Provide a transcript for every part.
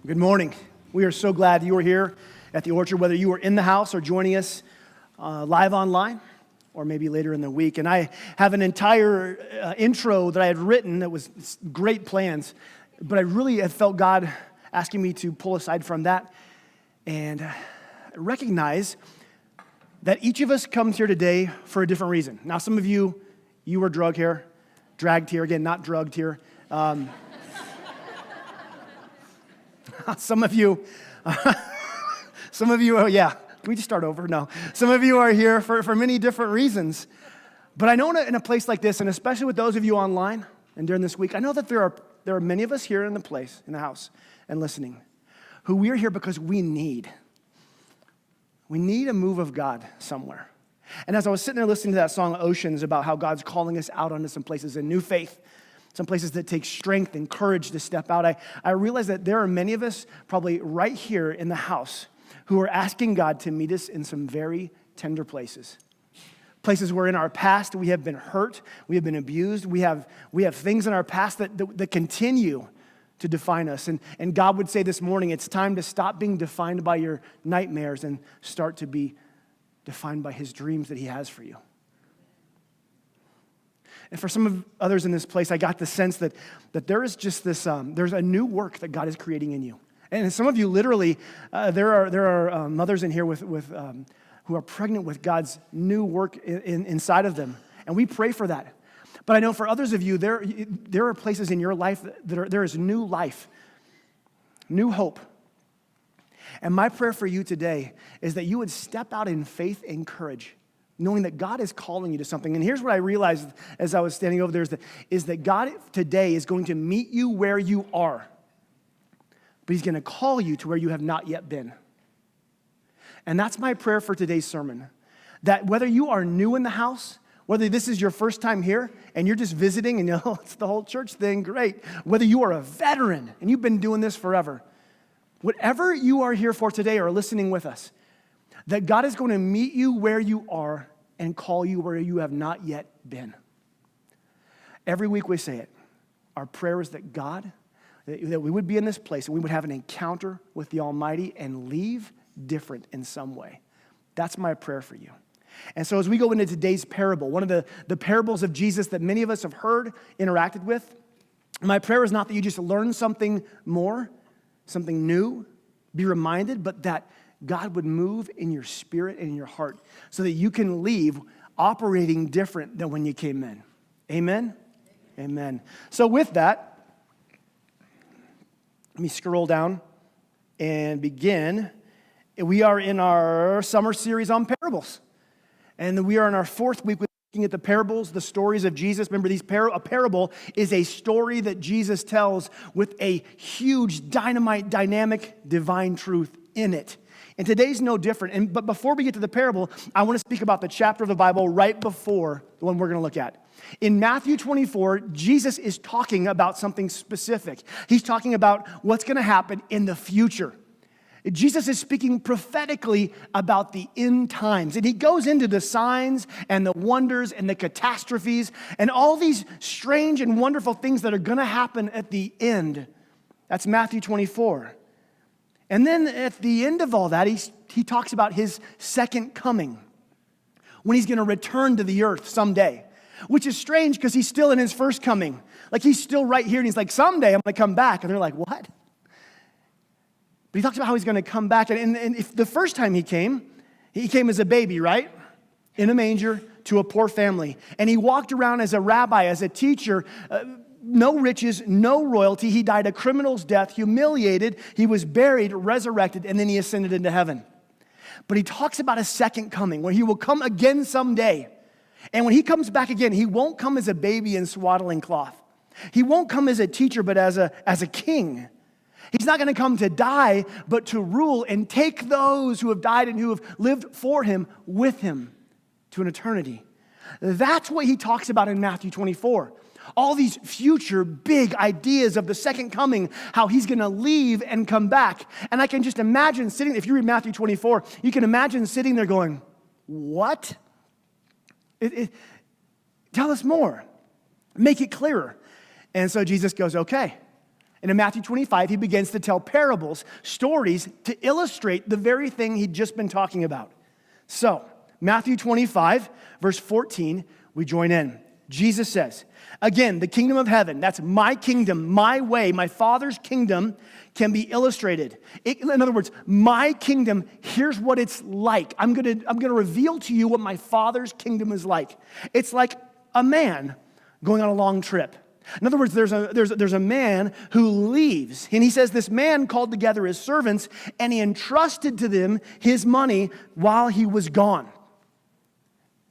Good morning. We are so glad you are here at the Orchard, whether you are in the house or joining us live online or maybe later in the week. And I have an entire intro that I had written that was great plans, but I really have felt God asking me to pull aside from that and recognize that each of us comes here today for a different reason. Now, some of you were dragged here, again, not drugged here. Some of you, yeah, can we just start over? No. Some of you are here for many different reasons. But I know in a place like this, and especially with those of you online and during this week, I know that there are many of us here in the house, and listening, who we are here because we need a move of God somewhere. And as I was sitting there listening to that song, Oceans, about how God's calling us out onto some places in new faith, some places that take strength and courage to step out, I realized that there are many of us probably right here in the house who are asking God to meet us in some very tender places. Places where in our past we have been hurt, we have been abused, we have things in our past that continue to define us. And God would say this morning, it's time to stop being defined by your nightmares and start to be defined by His dreams that He has for you. And for some of others in this place, I got the sense that there is just this, there's a new work that God is creating in you. And some of you literally, there are mothers in here with who are pregnant with God's new work inside of them. And we pray for that. But I know for others of you, there are places in your life that there is new life, new hope. And my prayer for you today is that you would step out in faith and courage, knowing that God is calling you to something. And here's what I realized as I was standing over there is that God today is going to meet you where you are, but He's going to call you to where you have not yet been. And that's my prayer for today's sermon, that whether you are new in the house, whether this is your first time here and you're just visiting and it's the whole church thing, great. Whether you are a veteran and you've been doing this forever, whatever you are here for today or listening with us, that God is going to meet you where you are and call you where you have not yet been. Every week we say it. Our prayer is that God, that we would be in this place and we would have an encounter with the Almighty and leave different in some way. That's my prayer for you. And so as we go into today's parable, one of the parables of Jesus that many of us have heard, interacted with, my prayer is not that you just learn something more, something new, be reminded, but that God would move in your spirit and in your heart so that you can leave operating different than when you came in. Amen? Amen. So with that, let me scroll down and begin. We are in our summer series on parables. And we are in our fourth week looking at the parables, the stories of Jesus. Remember, a parable is a story that Jesus tells with a huge, dynamite, dynamic, divine truth in it. And today's no different. But before we get to the parable, I want to speak about the chapter of the Bible right before the one we're going to look at. In Matthew 24, Jesus is talking about something specific. He's talking about what's going to happen in the future. Jesus is speaking prophetically about the end times. And He goes into the signs and the wonders and the catastrophes and all these strange and wonderful things that are going to happen at the end. That's Matthew 24. And then at the end of all that, he talks about His second coming, when He's going to return to the earth someday, which is strange because He's still in His first coming. Like He's still right here, and He's like, someday I'm going to come back. And they're like, what? But He talks about how He's going to come back. And if the first time He came as a baby, right? In a manger to a poor family. And He walked around as a rabbi, as a teacher, no riches, no royalty. He died a criminal's death, humiliated. He was buried, resurrected, and then He ascended into heaven. But He talks about a second coming, where He will come again someday. And when He comes back again, He won't come as a baby in swaddling cloth. He won't come as a teacher, but as a king. He's not going to come to die, but to rule and take those who have died and who have lived for Him with Him to an eternity. That's what He talks about in Matthew 24. All these future big ideas of the second coming, how He's going to leave and come back. And I can just imagine sitting, if you read Matthew 24, you can imagine sitting there going, what? Tell us more. Make it clearer. And so Jesus goes, okay. And in Matthew 25, he begins to tell parables, stories, to illustrate the very thing he'd just been talking about. So, Matthew 25, verse 14, we join in. Jesus says, again, the kingdom of heaven, that's my kingdom, my way, my Father's kingdom can be illustrated. In other words, my kingdom, here's what it's like. I'm gonna reveal to you what my Father's kingdom is like. It's like a man going on a long trip. In other words, there's a man who leaves, and he says this man called together his servants, and he entrusted to them his money while he was gone.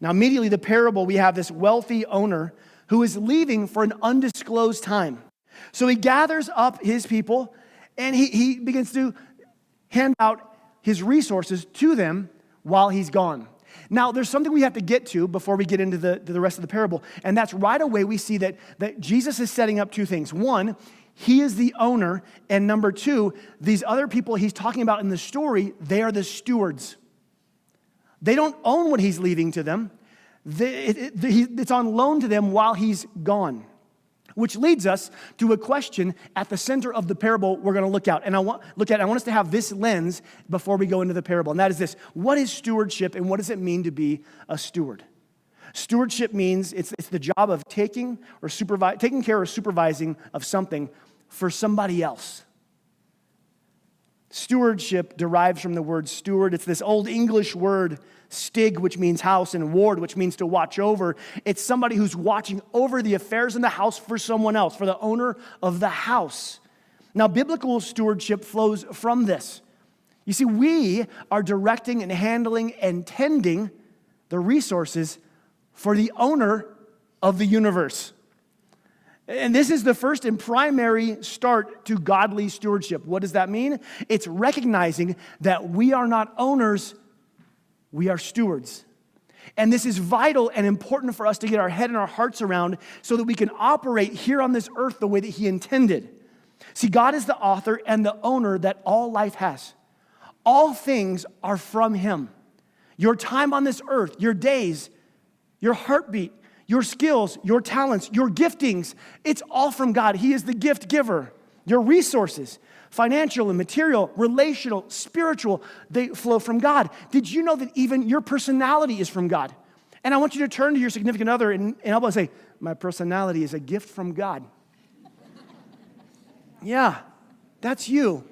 Now, immediately the parable, we have this wealthy owner who is leaving for an undisclosed time. So he gathers up his people, and he begins to hand out his resources to them while he's gone. Now, there's something we have to get to before we get into the rest of the parable, and that's right away we see that Jesus is setting up two things. One, he is the owner, and number two, these other people he's talking about in the story, they are the stewards. They don't own what he's leaving to them. It's on loan to them while he's gone, which leads us to a question at the center of the parable we're going to look at. And I want us to have this lens before we go into the parable, and that is this. What is stewardship, and what does it mean to be a steward? Stewardship means it's the job of taking care or supervising of something for somebody else. Stewardship derives from the word steward. It's this old English word, stig, which means house, and ward, which means to watch over. It's somebody who's watching over the affairs in the house for someone else, for the owner of the house. Now, biblical stewardship flows from this. You see, we are directing and handling and tending the resources for the owner of the universe. And this is the first and primary start to godly stewardship. What does that mean? It's recognizing that we are not owners, we are stewards. And this is vital and important for us to get our head and our hearts around so that we can operate here on this earth the way that he intended. See, God is the author and the owner that all life has. All things are from him. Your time on this earth, your days, your heartbeat, your skills, your talents, your giftings, it's all from God. He is the gift giver. Your resources, financial and material, relational, spiritual, they flow from God. Did you know that even your personality is from God? And I want you to turn to your significant other and help us say, my personality is a gift from God. Yeah, that's you.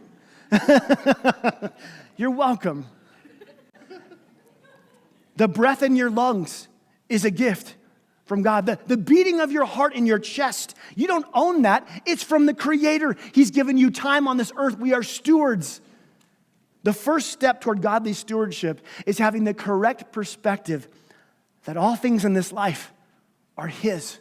You're welcome. The breath in your lungs is a gift from God. The beating of your heart in your chest, you don't own that. It's from the Creator. He's given you time on this earth. We are stewards. The first step toward godly stewardship is having the correct perspective that all things in this life are his.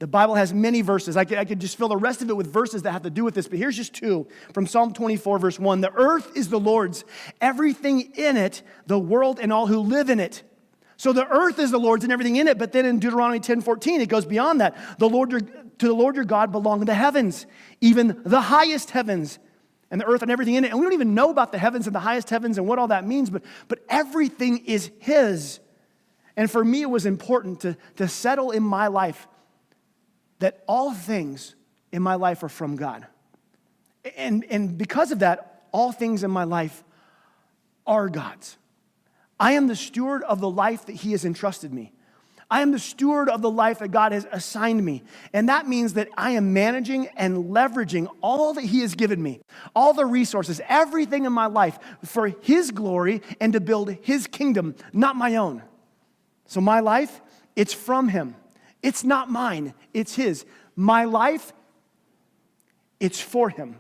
The Bible has many verses. I could just fill the rest of it with verses that have to do with this, but here's just two. From Psalm 24, verse 1, the earth is the Lord's, everything in it, the world and all who live in it. So the earth is the Lord's and everything in it, but then in Deuteronomy 10:14, it goes beyond that. To the Lord your God belong the heavens, even the highest heavens, and the earth and everything in it. And we don't even know about the heavens and the highest heavens and what all that means, but everything is his. And for me, it was important to settle in my life that all things in my life are from God. And because of that, all things in my life are God's. I am the steward of the life that he has entrusted me. I am the steward of the life that God has assigned me. And that means that I am managing and leveraging all that he has given me, all the resources, everything in my life for his glory and to build his kingdom, not my own. So my life, it's from him. It's not mine, it's his. My life, it's for him.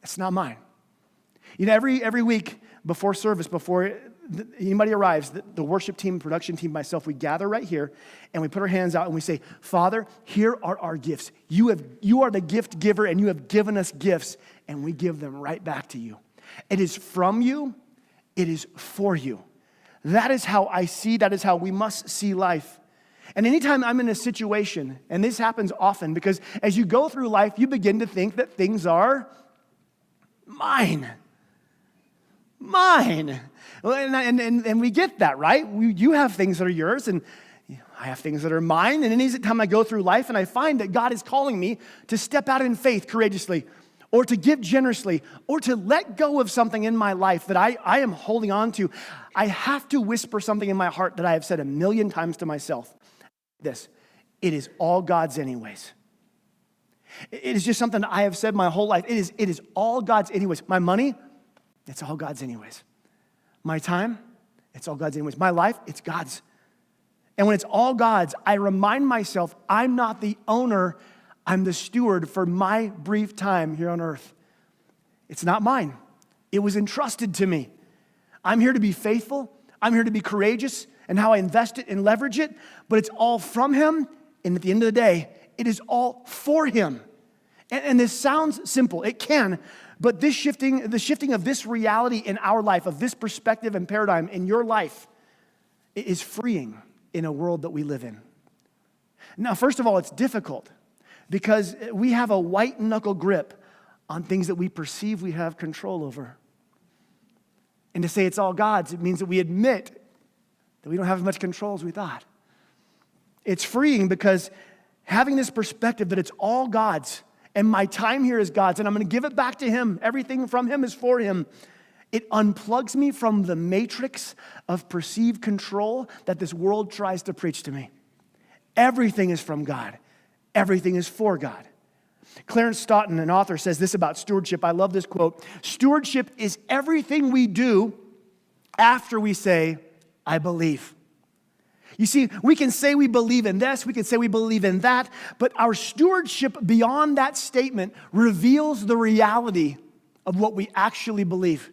It's not mine. You know, every week before service, before anybody arrives, the worship team, production team, myself, we gather right here and we put our hands out and we say, Father, here are our gifts. You are the gift giver and you have given us gifts and we give them right back to you. It is from you. It is for you. That is how I see, that is how we must see life. And anytime I'm in a situation, and this happens often because as you go through life, you begin to think that things are mine. And we get that, right? You have things that are yours, and I have things that are mine, and any time I go through life and I find that God is calling me to step out in faith courageously, or to give generously, or to let go of something in my life that I am holding on to, I have to whisper something in my heart that I have said 1,000,000 times to myself. This, it is all God's anyways. It is just something that I have said my whole life. It is all God's anyways. My money, it's all God's anyways. My time, it's all God's anyways. My life, it's God's. And when it's all God's, I remind myself I'm not the owner, I'm the steward for my brief time here on earth. It's not mine. It was entrusted to me. I'm here to be faithful. I'm here to be courageous in how I invest it and leverage it, but it's all from Him, and at the end of the day, it is all for Him. And this sounds simple. It can, but the shifting of this reality in our life, of this perspective and paradigm in your life, it is freeing in a world that we live in. Now, first of all, it's difficult because we have a white knuckle grip on things that we perceive we have control over. And to say it's all God's, it means that we admit that we don't have as much control as we thought. It's freeing because having this perspective that it's all God's and my time here is God's and I'm going to give it back to Him. Everything from Him is for Him. It unplugs me from the matrix of perceived control that this world tries to preach to me. Everything is from God. Everything is for God. Clarence Stoughton, an author, says this about stewardship. I love this quote. Stewardship is everything we do after we say, I believe. You see, we can say we believe in this, we can say we believe in that, but our stewardship beyond that statement reveals the reality of what we actually believe.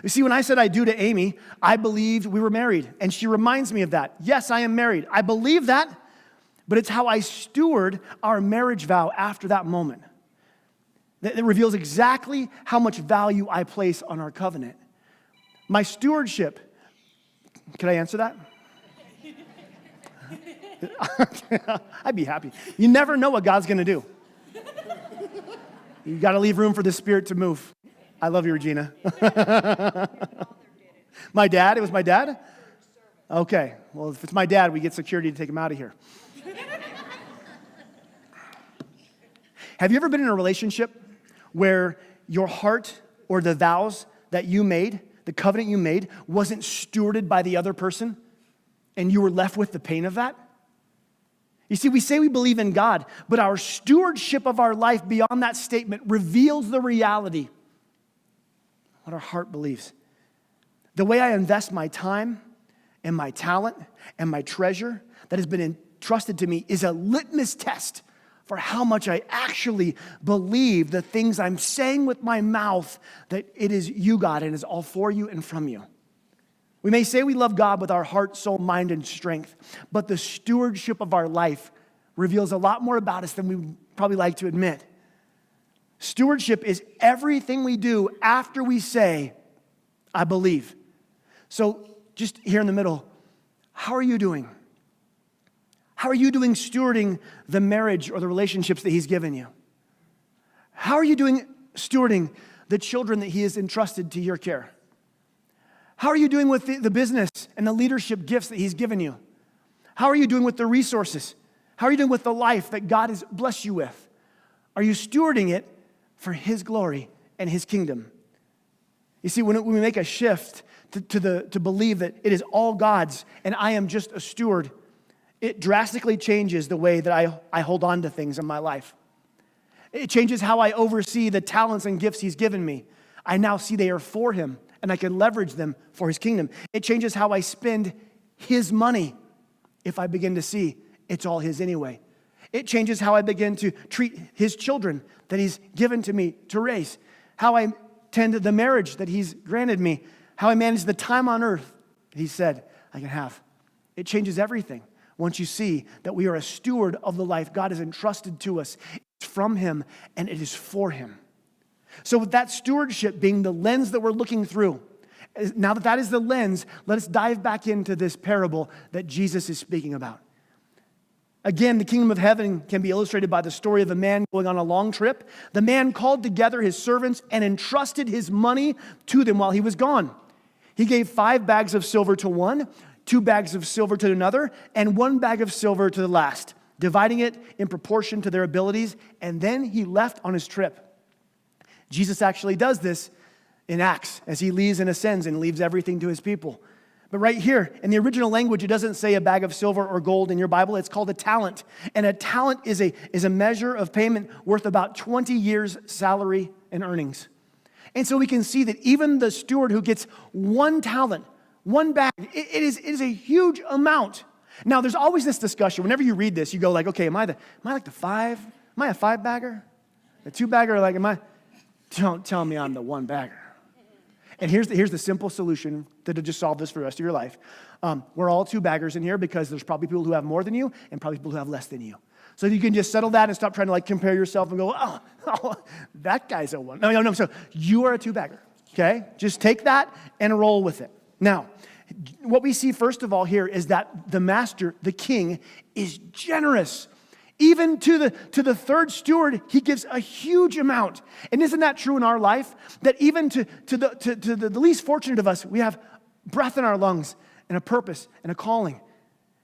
You see, when I said I do to Amy, I believed we were married, and she reminds me of that. Yes, I am married. I believe that, but it's how I steward our marriage vow after that moment. That reveals exactly how much value I place on our covenant. My stewardship, can I answer that? I'd be happy. You never know what God's going to do. You got to leave room for the Spirit to move. I love you, Regina. My dad? It was my dad? Okay. Well, if it's my dad, we get security to take him out of here. Have you ever been in a relationship where your heart or the vows that you made, the covenant you made, wasn't stewarded by the other person, and you were left with the pain of that? You see, we say we believe in God, but our stewardship of our life beyond that statement reveals the reality, what our heart believes. The way I invest my time and my talent and my treasure that has been entrusted to me is a litmus test for how much I actually believe the things I'm saying with my mouth, that it is you, God, and is all for you and from you. We may say we love God with our heart, soul, mind, and strength, but the stewardship of our life reveals a lot more about us than we probably like to admit. Stewardship is everything we do after we say, I believe. So just here in the middle, how are you doing? How are you doing stewarding the marriage or the relationships that He's given you? How are you doing stewarding the children that He has entrusted to your care? How are you doing with the business and the leadership gifts that He's given you? How are you doing with the resources? How are you doing with the life that God has blessed you with? Are you stewarding it for His glory and His kingdom? You see, when we make a shift to believe that it is all God's and I am just a steward, it drastically changes the way that I hold on to things in my life. It changes how I oversee the talents and gifts He's given me. I now see they are for Him, and I can leverage them for His kingdom. It changes how I spend His money if I begin to see it's all His anyway. It changes how I begin to treat His children that He's given to me to raise, how I tend to the marriage that He's granted me, how I manage the time on earth that He said I can have. It changes everything once you see that we are a steward of the life God has entrusted to us. It's from Him and it is for Him. So with that stewardship being the lens that we're looking through, now that that is the lens, let us dive back into this parable that Jesus is speaking about. Again, the kingdom of heaven can be illustrated by the story of a man going on a long trip. The man called together his servants and entrusted his money to them while he was gone. He gave 5 bags of silver to one, 2 bags of silver to another, and 1 bag of silver to the last, dividing it in proportion to their abilities, and then he left on his trip. Jesus actually does this in Acts as he leaves and ascends and leaves everything to his people. But right here, in the original language, it doesn't say a bag of silver or gold in your Bible. It's called a talent. And a talent is a measure of payment worth about 20 years' salary and earnings. And so we can see that even the steward who gets 1 talent, 1 bag, it is a huge amount. Now, there's always this discussion. Whenever you read this, you go like, okay, am I like the 5? Am I a 5-bagger? A 2-bagger? Like, don't tell me I'm the 1-bagger. And here's the simple solution that'll just solve this for the rest of your life. We're all 2-baggers in here because there's probably people who have more than you and probably people who have less than you. So you can just settle that and stop trying to like compare yourself and go, oh that guy's a 1. No. So you are a 2-bagger, okay? Just take that and roll with it. Now, what we see first of all here is that the master, the king, is generous. Even to the third steward, he gives a huge amount. And isn't that true in our life? That even to the least fortunate of us, we have breath in our lungs and a purpose and a calling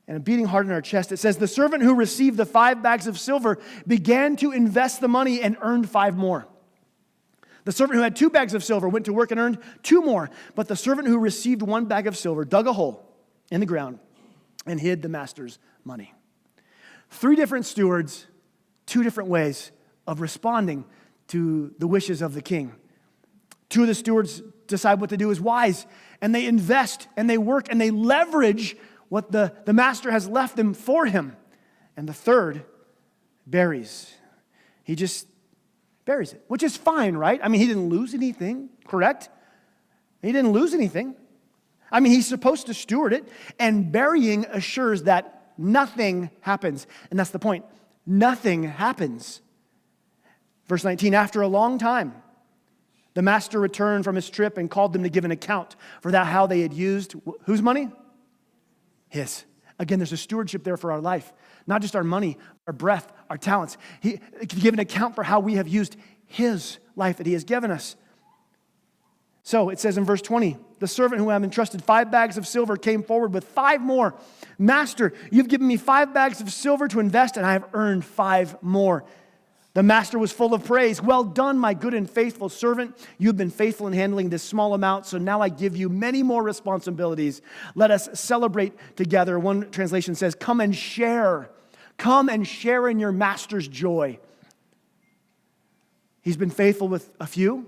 and a beating heart in our chest. It says, the servant who received the 5 bags of silver began to invest the money and earned 5 more. The servant who had 2 bags of silver went to work and earned 2 more. But the servant who received 1 bag of silver dug a hole in the ground and hid the master's money. 3 different stewards, 2 different ways of responding to the wishes of the king. 2 of the stewards decide what to do is wise, and they invest, and they work, and they leverage what the master has left them for him. And the third buries. He just buries it, which is fine, right? I mean, he didn't lose anything, correct? He didn't lose anything. I mean, he's supposed to steward it, and burying assures that nothing happens. And that's the point. Nothing happens. Verse 19, after a long time, the master returned from his trip and called them to give an account for that how they had used whose money? His. Again, there's a stewardship there for our life. Not just our money, our breath, our talents. He can give an account for how we have used his life that he has given us. So it says in verse 20, the servant who had entrusted 5 bags of silver came forward with 5 more. Master, you've given me 5 bags of silver to invest, and I have earned 5 more. The master was full of praise. Well done, my good and faithful servant. You've been faithful in handling this small amount, so now I give you many more responsibilities. Let us celebrate together. One translation says, come and share. Come and share in your master's joy. He's been faithful with a few.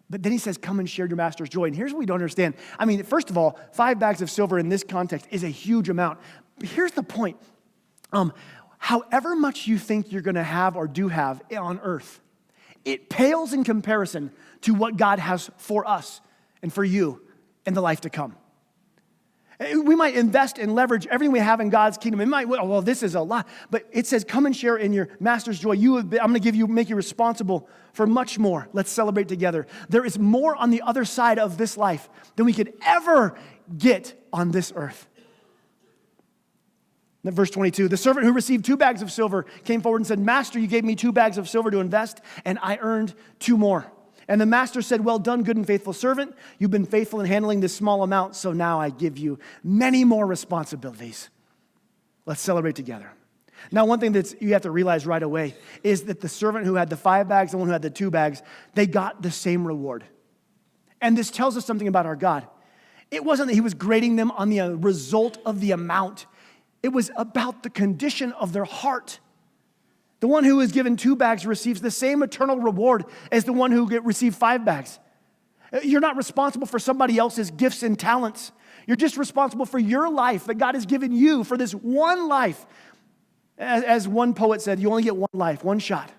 But then he says, come and share your master's joy. And here's what we don't understand. I mean, first of all, 5 bags of silver in this context is a huge amount. But here's the point. However much you think you're going to have or do have on earth, it pales in comparison to what God has for us and for you in the life to come. We might invest and leverage everything we have in God's kingdom. It might, well, this is a lot. But it says, come and share in your master's joy. I'm going to make you responsible for much more. Let's celebrate together. There is more on the other side of this life than we could ever get on this earth. Then verse 22, the servant who received 2 bags of silver came forward and said, Master, you gave me 2 bags of silver to invest, and I earned 2 more. And the master said, well done, good and faithful servant. You've been faithful in handling this small amount, so now I give you many more responsibilities. Let's celebrate together. Now, one thing that you have to realize right away is that the servant who had the 5 bags, the one who had the 2 bags, they got the same reward. And this tells us something about our God. It wasn't that he was grading them on the result of the amount. It was about the condition of their heart. The one who is given 2 bags receives the same eternal reward as the one who received 5 bags. You're not responsible for somebody else's gifts and talents. You're just responsible for your life that God has given you for this one life. As one poet said, you only get one life, one shot.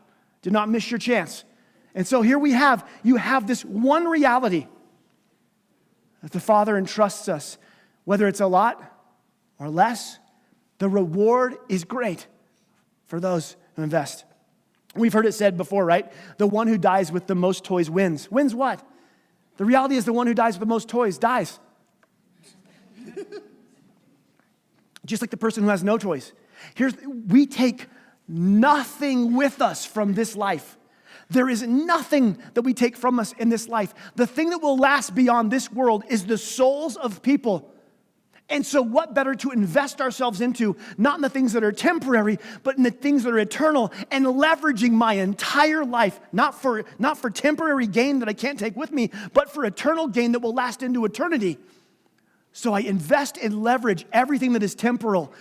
Do not miss your chance. And so here you have this one reality that the Father entrusts us. Whether it's a lot or less, the reward is great for those who invest. We've heard it said before, right? The one who dies with the most toys wins. Wins what? The reality is the one who dies with the most toys dies. Just like the person who has no toys. We take nothing with us from this life. There is nothing that we take from us in this life. The thing that will last beyond this world is the souls of people. And so what better to invest ourselves into, not in the things that are temporary, but in the things that are eternal, and leveraging my entire life, not for temporary gain that I can't take with me, but for eternal gain that will last into eternity. So I invest and leverage everything that is temporal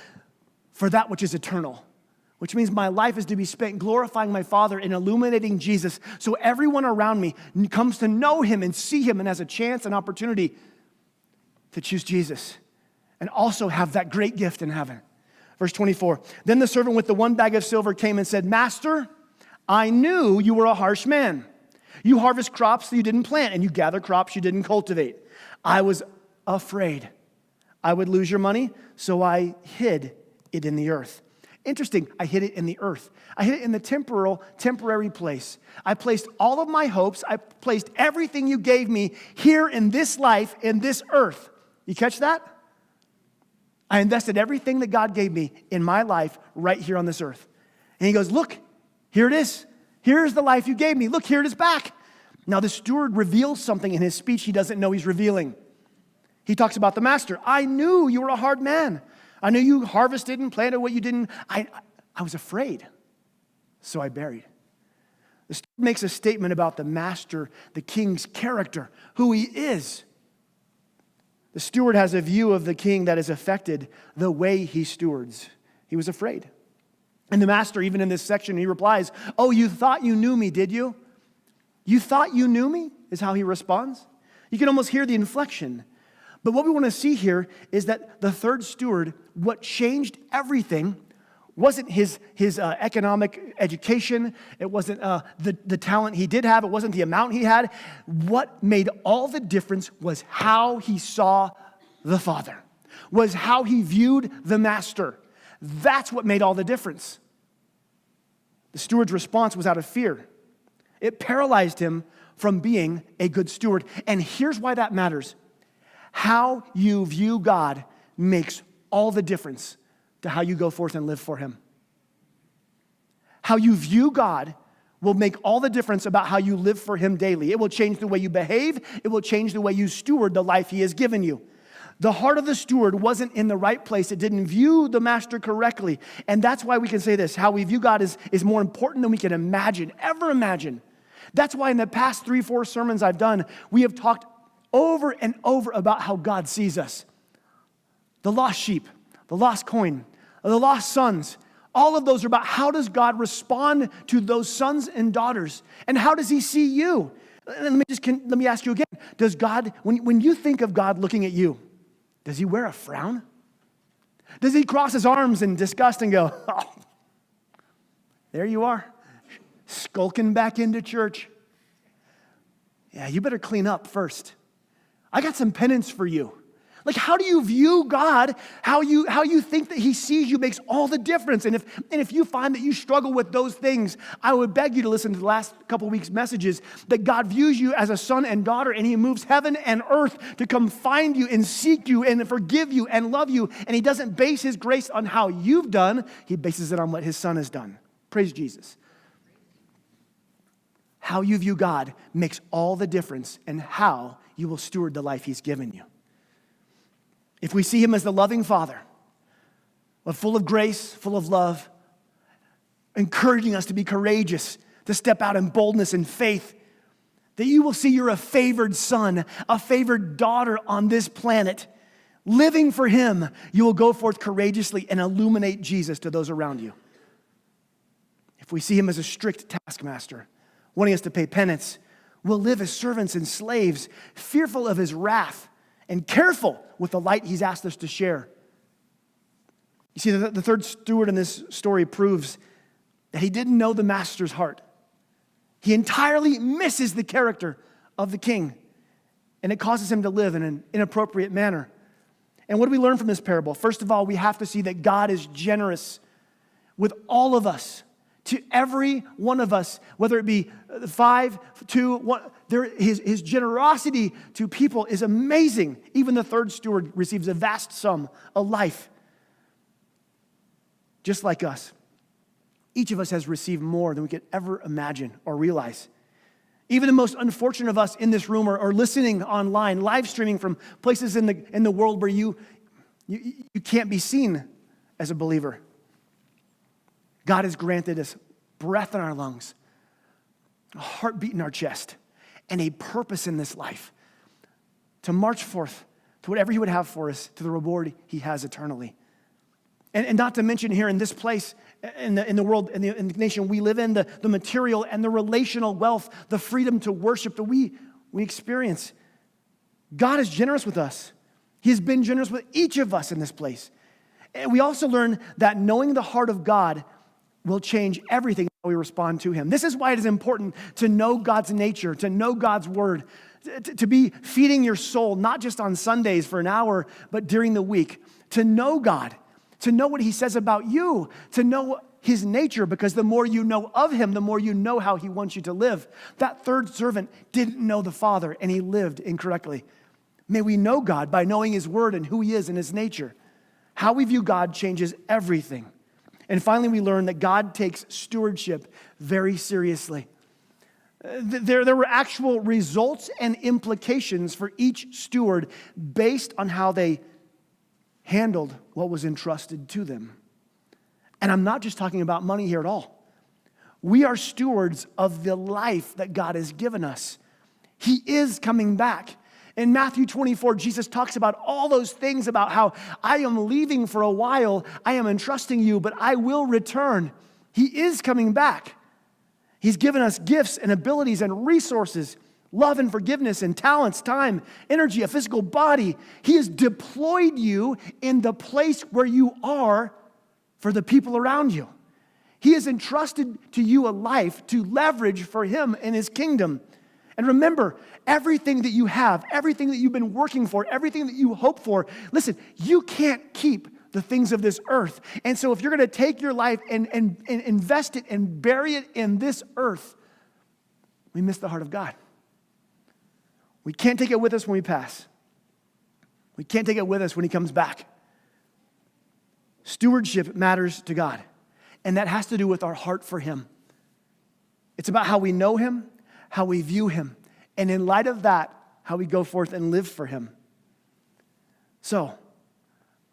for that which is eternal, which means my life is to be spent glorifying my Father and illuminating Jesus, so everyone around me comes to know him and see him and has a chance and opportunity to choose Jesus and also have that great gift in heaven. Verse 24, then the servant with the one bag of silver came and said, Master, I knew you were a harsh man. You harvest crops that you didn't plant, and you gather crops you didn't cultivate. I was afraid I would lose your money, so I hid it in the earth. Interesting, I hid it in the earth. I hid it in the temporary place. I placed all of my hopes, I placed everything you gave me here in this life, in this earth. You catch that? I invested everything that God gave me in my life right here on this earth. And he goes, look, here it is. Here's the life you gave me. Look, here it is back. Now the steward reveals something in his speech he doesn't know he's revealing. He talks about the master. I knew you were a hard man. I knew you harvested and planted what you didn't. I was afraid, so I buried. The steward makes a statement about the master, the king's character, who he is. The steward has a view of the king that has affected the way he stewards. He was afraid. And the master, even in this section, he replies, oh, you thought you knew me, did you? You thought you knew me, is how he responds. You can almost hear the inflection. But what we want to see here is that the third steward, what changed everything wasn't his economic education. It wasn't the talent he did have. It wasn't the amount he had. What made all the difference was how he saw the Father, was how he viewed the master. That's what made all the difference. The steward's response was out of fear. It paralyzed him from being a good steward. And here's why that matters. How you view God makes all the difference to how you go forth and live for him. How you view God will make all the difference about how you live for him daily. It will change the way you behave. It will change the way you steward the life he has given you. The heart of the steward wasn't in the right place. It didn't view the master correctly. And that's why we can say this. How we view God is more important than we can ever imagine. That's why in the past 3-4 sermons I've done, we have talked over and over about how God sees us. The lost sheep, the lost coin, the lost sons. All of those are about how does God respond to those sons and daughters? And how does he see you? And let me ask you again. Does God, when you think of God looking at you, does he wear a frown? Does he cross his arms in disgust and go, oh, there you are, skulking back into church? Yeah, you better clean up first. I got some penance for you. Like, how do you view God? How you think that he sees you makes all the difference. And if you find that you struggle with those things, I would beg you to listen to the last couple weeks' messages that God views you as a son and daughter, and he moves heaven and earth to come find you and seek you and forgive you and love you. And he doesn't base his grace on how you've done. He bases it on what his son has done. Praise Jesus. How you view God makes all the difference in how you will steward the life he's given you. If we see him as the loving Father, full of grace, full of love, encouraging us to be courageous, to step out in boldness and faith, that you will see you're a favored son, a favored daughter on this planet. Living for him, you will go forth courageously and illuminate Jesus to those around you. If we see him as a strict taskmaster, wanting us to pay penance, we'll live as servants and slaves, fearful of his wrath, and careful with the light he's asked us to share. You see, the third steward in this story proves that he didn't know the master's heart. He entirely misses the character of the king, and it causes him to live in an inappropriate manner. And what do we learn from this parable? First of all, we have to see that God is generous with all of us, to every one of us, whether it be 5, 2, 1. His generosity to people is amazing. Even the third steward receives a vast sum, a life, just like us. Each of us has received more than we could ever imagine or realize. Even the most unfortunate of us in this room or listening online, live streaming from places in the world where you You can't be seen as a believer. God has granted us breath in our lungs, a heartbeat in our chest, and a purpose in this life to march forth to whatever he would have for us, to the reward he has eternally. And not to mention here in this place, in the world, in the nation we live in, the material and the relational wealth, the freedom to worship that we experience. God is generous with us. He has been generous with each of us in this place. And we also learn that knowing the heart of God will change everything how we respond to him. This is why it is important to know God's nature, to know God's word, to be feeding your soul, not just on Sundays for an hour, but during the week, to know God, to know what he says about you, to know his nature, because the more you know of him, the more you know how he wants you to live. That third servant didn't know the Father, and he lived incorrectly. May we know God by knowing his word and who he is and his nature. How we view God changes everything. And finally, we learn that God takes stewardship very seriously. There were actual results and implications for each steward based on how they handled what was entrusted to them. And I'm not just talking about money here at all. We are stewards of the life that God has given us. He is coming back. In Matthew 24, Jesus talks about all those things about how I am leaving for a while, I am entrusting you, but I will return. He is coming back. He's given us gifts and abilities and resources, love and forgiveness and talents, time, energy, a physical body. He has deployed you in the place where you are for the people around you. He has entrusted to you a life to leverage for him in his kingdom. And remember, everything that you have, everything that you've been working for, everything that you hope for, listen, you can't keep the things of this earth. And so if you're going to take your life and invest it and bury it in this earth, we miss the heart of God. We can't take it with us when we pass. We can't take it with us when he comes back. Stewardship matters to God, and that has to do with our heart for him. It's about how we know him, how we view him, and in light of that, how we go forth and live for him. So,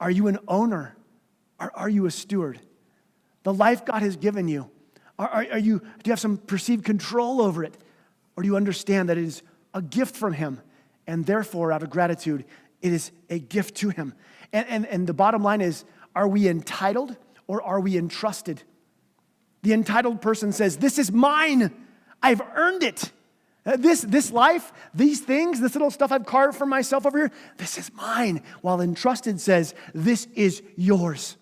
are you an owner or are you a steward? The life God has given you, do you have some perceived control over it? Or do you understand that it is a gift from him, and therefore, out of gratitude, it is a gift to him? And the bottom line is, are we entitled or are we entrusted? The entitled person says, this is mine. I've earned it. This life, these things, this little stuff I've carved for myself over here, this is mine. While entrusted says, this is yours.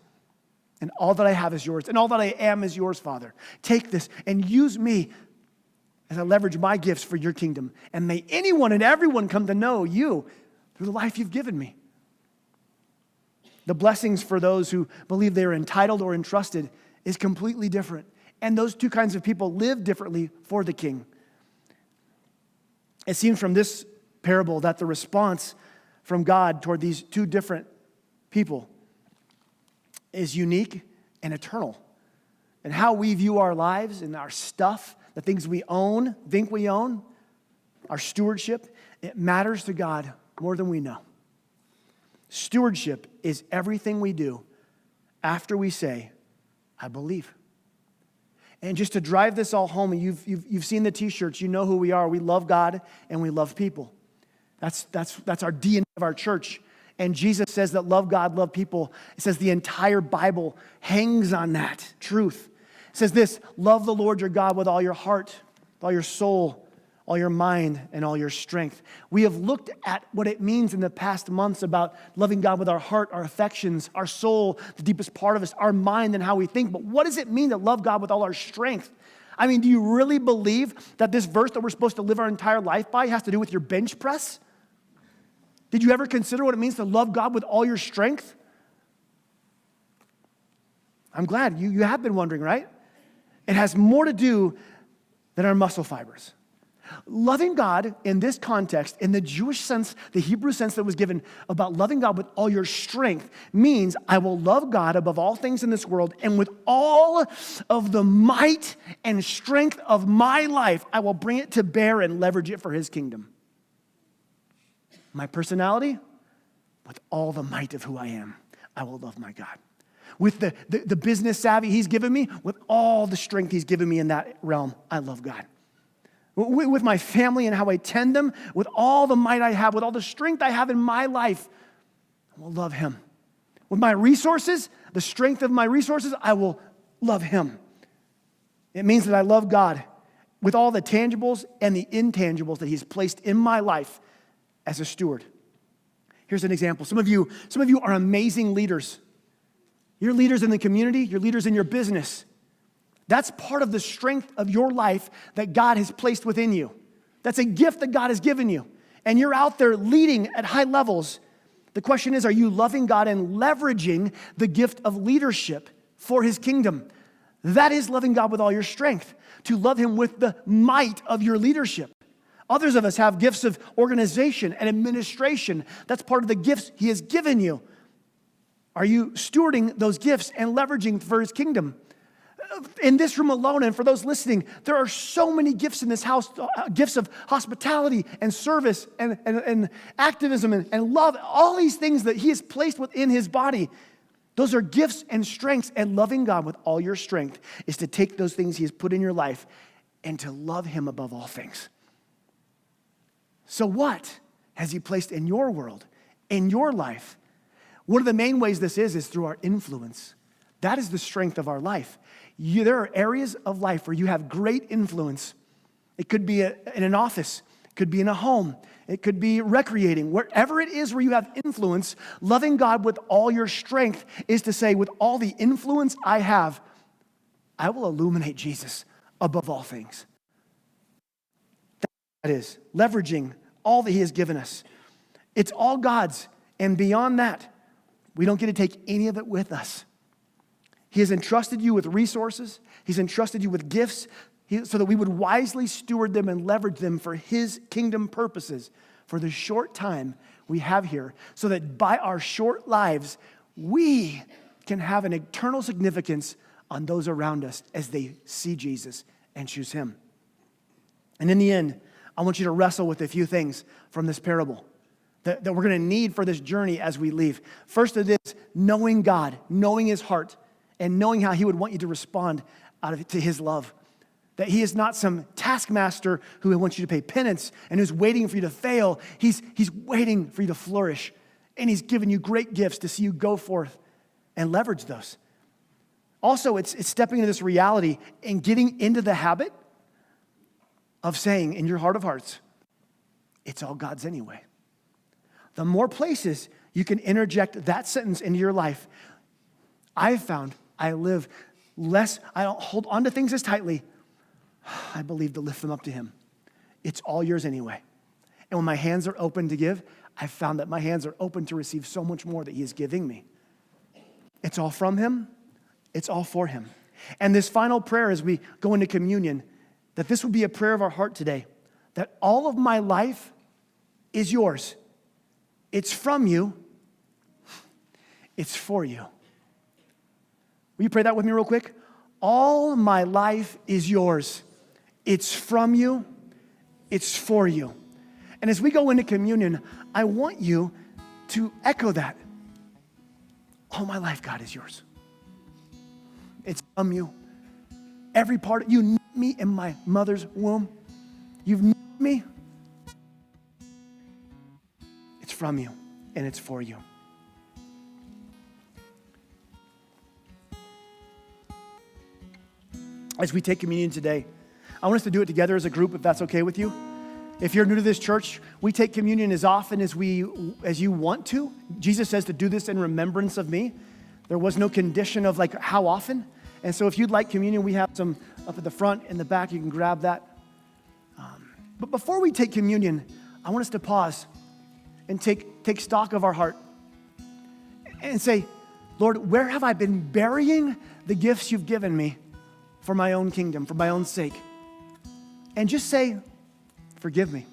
And all that I have is yours. And all that I am is yours, Father. Take this and use me as I leverage my gifts for your kingdom. And may anyone and everyone come to know you through the life you've given me. The blessings for those who believe they are entitled or entrusted is completely different. And those two kinds of people live differently for the king. It seems from this parable that the response from God toward these two different people is unique and eternal. And how we view our lives and our stuff, the things we own, think we own, our stewardship, it matters to God more than we know. Stewardship is everything we do after we say, I believe. And just to drive this all home, you've seen the t-shirts, you know who we are. We love God and we love people. That's our DNA of our church. And Jesus says that love God, love people. It says the entire Bible hangs on that truth. It says this, love the Lord your God with all your heart, with all your soul, all your mind, and all your strength. We have looked at what it means in the past months about loving God with our heart, our affections, our soul, the deepest part of us, our mind, and how we think. But what does it mean to love God with all our strength? I mean, do you really believe that this verse that we're supposed to live our entire life by has to do with your bench press? Did you ever consider what it means to love God with all your strength? I'm glad you have been wondering, right? It has more to do than our muscle fibers. Loving God in this context, in the Jewish sense, the Hebrew sense that was given about loving God with all your strength, means I will love God above all things in this world, and with all of the might and strength of my life, I will bring it to bear and leverage it for his kingdom. My personality? with all the might of who I am, I will love my God. With the business savvy he's given me, with all the strength he's given me in that realm, I love God. With my family and how I tend them, with all the might I have, with all the strength I have in my life, I will love him. With my resources, the strength of my resources, I will love him. It means that I love God with all the tangibles and the intangibles that he's placed in my life as a steward. Here's an example. Some of you are amazing leaders. You're leaders in the community, you're leaders in your business. That's part of the strength of your life that God has placed within you. That's a gift that God has given you. And you're out there leading at high levels. The question is, are you loving God and leveraging the gift of leadership for his kingdom? That is loving God with all your strength, to love him with the might of your leadership. Others of us have gifts of organization and administration. That's part of the gifts he has given you. Are you stewarding those gifts and leveraging for his kingdom? In this room alone, and for those listening, there are so many gifts in this house, gifts of hospitality and service and activism and love, all these things that he has placed within his body. Those are gifts and strengths, and loving God with all your strength is to take those things he has put in your life and to love him above all things. So what has he placed in your world, in your life? One of the main ways this is through our influence. That is the strength of our life. There are areas of life where you have great influence. It could be in an office. It could be in a home. It could be recreating. Wherever it is where you have influence, loving God with all your strength is to say, with all the influence I have, I will illuminate Jesus above all things. That is leveraging all that he has given us. It's all God's. And beyond that, we don't get to take any of it with us. He has entrusted you with resources. He's entrusted you with gifts so that we would wisely steward them and leverage them for his kingdom purposes for the short time we have here, so that by our short lives, we can have an eternal significance on those around us as they see Jesus and choose him. And in the end, I want you to wrestle with a few things from this parable that we're going to need for this journey as we leave. First it is knowing God, knowing his heart, and knowing how he would want you to respond to his love. That he is not some taskmaster who wants you to pay penance and who's waiting for you to fail. He's waiting for you to flourish. And he's given you great gifts to see you go forth and leverage those. Also, it's stepping into this reality and getting into the habit of saying in your heart of hearts, it's all God's anyway. The more places you can interject that sentence into your life, I've found I live less, I don't hold on to things as tightly. I believe to lift them up to him. It's all yours anyway. And when my hands are open to give, I've found that my hands are open to receive so much more that he is giving me. It's all from him. It's all for him. And this final prayer as we go into communion, that this would be a prayer of our heart today, that all of my life is yours. It's from you. It's for you. Will you pray that with me real quick? All my life is yours. It's from you. It's for you. And as we go into communion, I want you to echo that. All my life, God, is yours. It's from you. Every part of you knew me in my mother's womb. You've known me. It's from you, and it's for you. As we take communion today, I want us to do it together as a group, if that's okay with you. If you're new to this church, we take communion as often as you want to. Jesus says to do this in remembrance of me. There was no condition of like how often. And so if you'd like communion, we have some up at the front and the back. You can grab that. But before we take communion, I want us to pause and take stock of our heart and say, Lord, where have I been burying the gifts you've given me for my own kingdom, for my own sake? And just say, forgive me.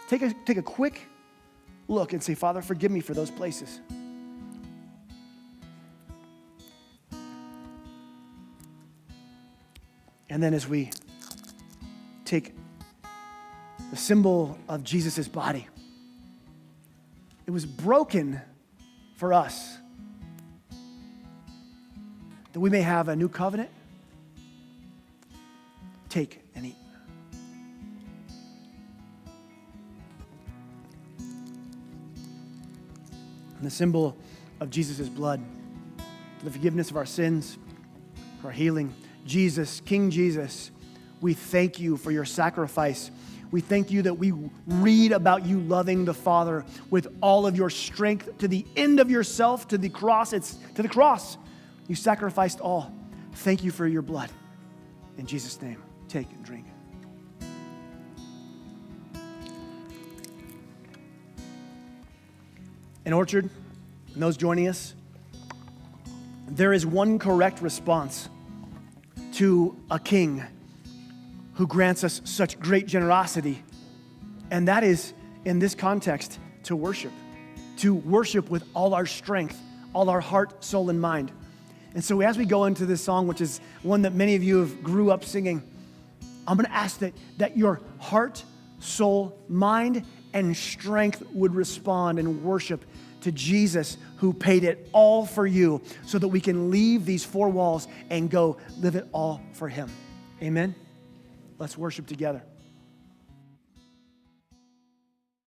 Take a quick look and say, Father, forgive me for those places. And then as we take the symbol of Jesus' body, It was broken for us, that we may have a new covenant. Take and eat. And the symbol of Jesus' blood, for the forgiveness of our sins, for our healing. Jesus, King Jesus, we thank you for your sacrifice. We thank you that we read about you loving the Father with all of your strength to the end of yourself, to the cross. It's to the cross. You sacrificed all. Thank you for your blood. In Jesus' name, take and drink. In Orchard, and those joining us, there is one correct response to a king who grants us such great generosity, and that is, in this context, to worship with all our strength, all our heart, soul, and mind. And so as we go into this song, which is one that many of you have grew up singing, I'm going to ask that your heart, soul, mind, and strength would respond and worship to Jesus, who paid it all for you, so that we can leave these four walls and go live it all for him. Amen? Let's worship together.